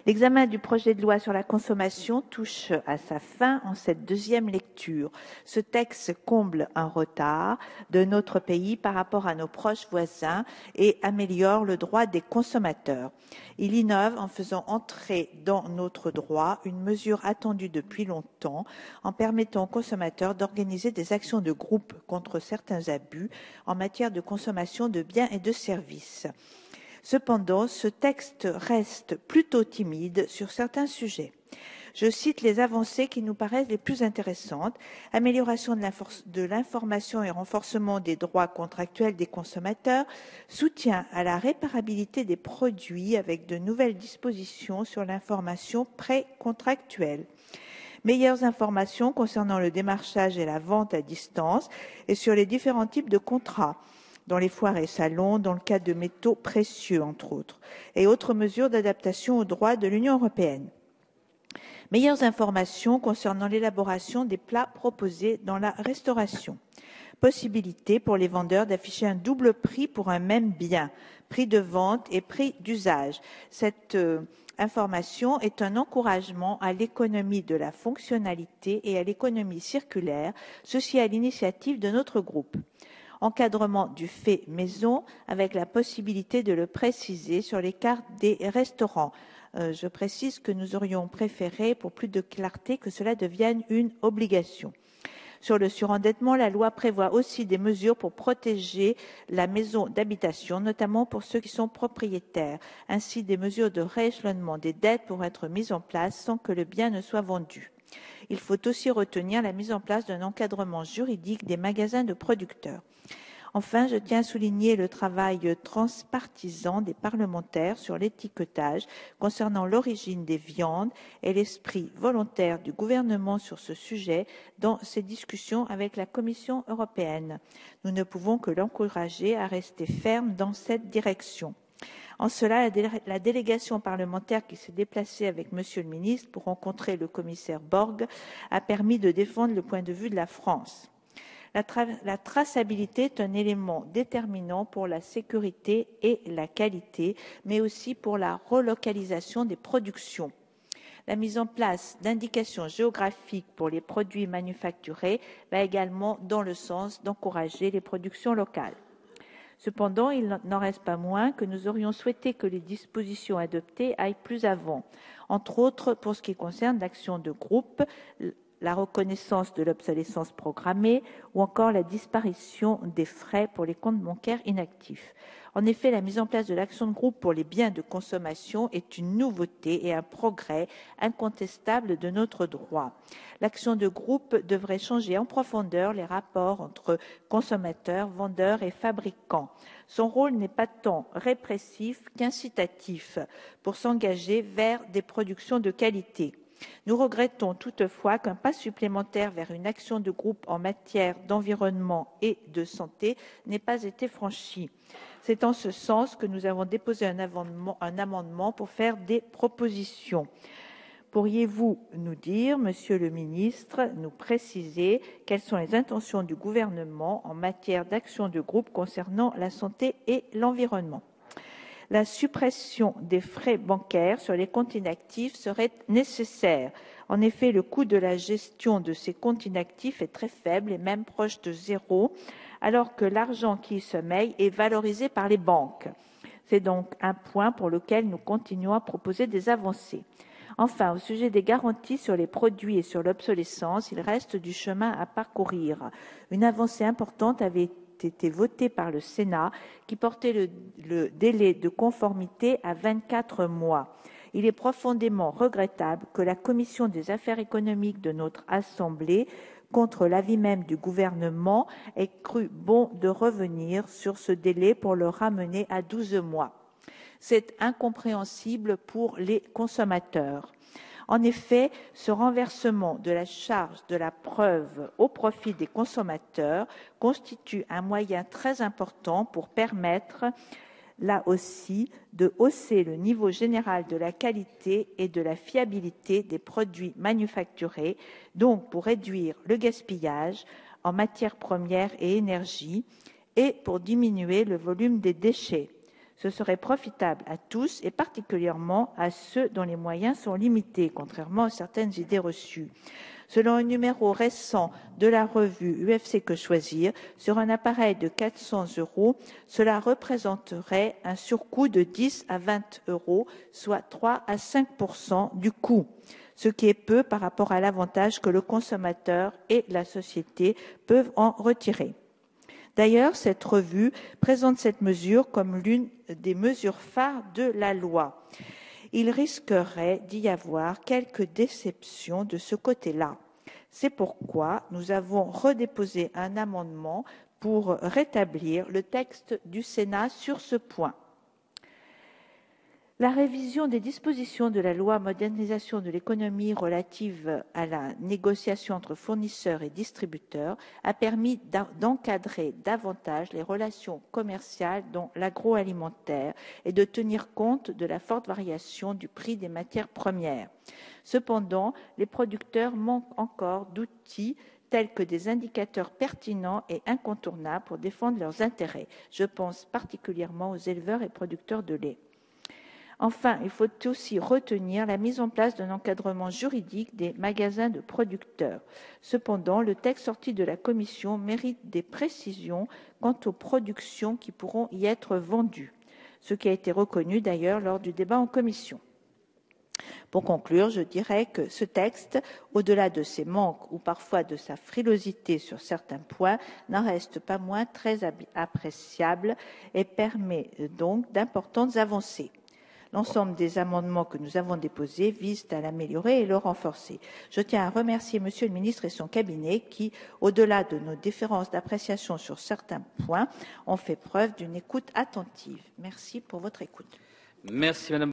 L'examen du projet de loi sur la consommation touche à sa fin en cette deuxième lecture. Ce texte comble un retard de notre pays par rapport à nos proches voisins et améliore le droit des consommateurs. Il innove en faisant entrer dans notre droit une mesure attendue depuis longtemps en permettant aux consommateurs d'organiser des actions de groupe contre certains abus en matière de consommation de biens et de services. Cependant, ce texte reste plutôt timide sur certains sujets. Je cite les avancées qui nous paraissent les plus intéressantes: amélioration de l'information et renforcement des droits contractuels des consommateurs, soutien à la réparabilité des produits avec de nouvelles dispositions sur l'information pré-contractuelle, meilleures informations concernant le démarchage et la vente à distance et sur les différents types de contrats, dans les foires et salons, dans le cas de métaux précieux, entre autres, et autres mesures d'adaptation au droit de l'Union européenne. Meilleures informations concernant l'élaboration des plats proposés dans la restauration. Possibilité pour les vendeurs d'afficher un double prix pour un même bien, prix de vente et prix d'usage. Cette information est un encouragement à l'économie de la fonctionnalité et à l'économie circulaire, ceci à l'initiative de notre groupe. Encadrement du fait maison avec la possibilité de le préciser sur les cartes des restaurants. Je précise que nous aurions préféré, pour plus de clarté, que cela devienne une obligation. Sur le surendettement, la loi prévoit aussi des mesures pour protéger la maison d'habitation, notamment pour ceux qui sont propriétaires. Ainsi, des mesures de rééchelonnement des dettes pourront être mises en place sans que le bien ne soit vendu. Il faut aussi retenir la mise en place d'un encadrement juridique des magasins de producteurs. Enfin, je tiens à souligner le travail transpartisan des parlementaires sur l'étiquetage concernant l'origine des viandes et l'esprit volontaire du gouvernement sur ce sujet dans ses discussions avec la Commission européenne. Nous ne pouvons que l'encourager à rester ferme dans cette direction. En cela, la délégation parlementaire qui s'est déplacée avec Monsieur le ministre pour rencontrer le commissaire Borg a permis de défendre le point de vue de la France. La traçabilité est un élément déterminant pour la sécurité et la qualité, mais aussi pour la relocalisation des productions. La mise en place d'indications géographiques pour les produits manufacturés va également dans le sens d'encourager les productions locales. Cependant, il n'en reste pas moins que nous aurions souhaité que les dispositions adoptées aillent plus avant, entre autres pour ce qui concerne l'action de groupe, la reconnaissance de l'obsolescence programmée ou encore la disparition des frais pour les comptes bancaires inactifs. En effet, la mise en place de l'action de groupe pour les biens de consommation est une nouveauté et un progrès incontestable de notre droit. L'action de groupe devrait changer en profondeur les rapports entre consommateurs, vendeurs et fabricants. Son rôle n'est pas tant répressif qu'incitatif pour s'engager vers des productions de qualité. Nous regrettons toutefois qu'un pas supplémentaire vers une action de groupe en matière d'environnement et de santé n'ait pas été franchi. C'est en ce sens que nous avons déposé un amendement pour faire des propositions. Pourriez-vous nous dire, Monsieur le ministre, nous préciser quelles sont les intentions du gouvernement en matière d'action de groupe concernant la santé et l'environnement? La suppression des frais bancaires sur les comptes inactifs serait nécessaire. En effet, le coût de la gestion de ces comptes inactifs est très faible et même proche de zéro, alors que l'argent qui y sommeille est valorisé par les banques. C'est donc un point pour lequel nous continuons à proposer des avancées. Enfin, au sujet des garanties sur les produits et sur l'obsolescence, il reste du chemin à parcourir. Une avancée importante avait été votée par le Sénat qui portait le délai de conformité à 24 mois. Il est profondément regrettable que la Commission des affaires économiques de notre Assemblée, contre l'avis même du gouvernement, ait cru bon de revenir sur ce délai pour le ramener à 12 mois. C'est incompréhensible pour les consommateurs. En effet, ce renversement de la charge de la preuve au profit des consommateurs constitue un moyen très important pour permettre, là aussi, de hausser le niveau général de la qualité et de la fiabilité des produits manufacturés, donc pour réduire le gaspillage en matières premières et énergie et pour diminuer le volume des déchets. Ce serait profitable à tous et particulièrement à ceux dont les moyens sont limités, contrairement à certaines idées reçues. Selon un numéro récent de la revue UFC Que Choisir, sur un appareil de 400 €, cela représenterait un surcoût de 10 à 20 €, soit 3 à 5% du coût, ce qui est peu par rapport à l'avantage que le consommateur et la société peuvent en retirer. D'ailleurs, cette revue présente cette mesure comme l'une des mesures phares de la loi. Il risquerait d'y avoir quelques déceptions de ce côté-là. C'est pourquoi nous avons redéposé un amendement pour rétablir le texte du Sénat sur ce point. La révision des dispositions de la loi modernisation de l'économie relative à la négociation entre fournisseurs et distributeurs a permis d'encadrer davantage les relations commerciales dans l'agroalimentaire et de tenir compte de la forte variation du prix des matières premières. Cependant, les producteurs manquent encore d'outils tels que des indicateurs pertinents et incontournables pour défendre leurs intérêts. Je pense particulièrement aux éleveurs et producteurs de lait. Enfin, il faut aussi retenir la mise en place d'un encadrement juridique des magasins de producteurs. Cependant, le texte sorti de la Commission mérite des précisions quant aux productions qui pourront y être vendues, ce qui a été reconnu d'ailleurs lors du débat en Commission. Pour conclure, je dirais que ce texte, au-delà de ses manques ou parfois de sa frilosité sur certains points, n'en reste pas moins très appréciable et permet donc d'importantes avancées. L'ensemble des amendements que nous avons déposés visent à l'améliorer et le renforcer. Je tiens à remercier Monsieur le ministre et son cabinet qui, au-delà de nos différences d'appréciation sur certains points, ont fait preuve d'une écoute attentive. Merci pour votre écoute. Merci Madame.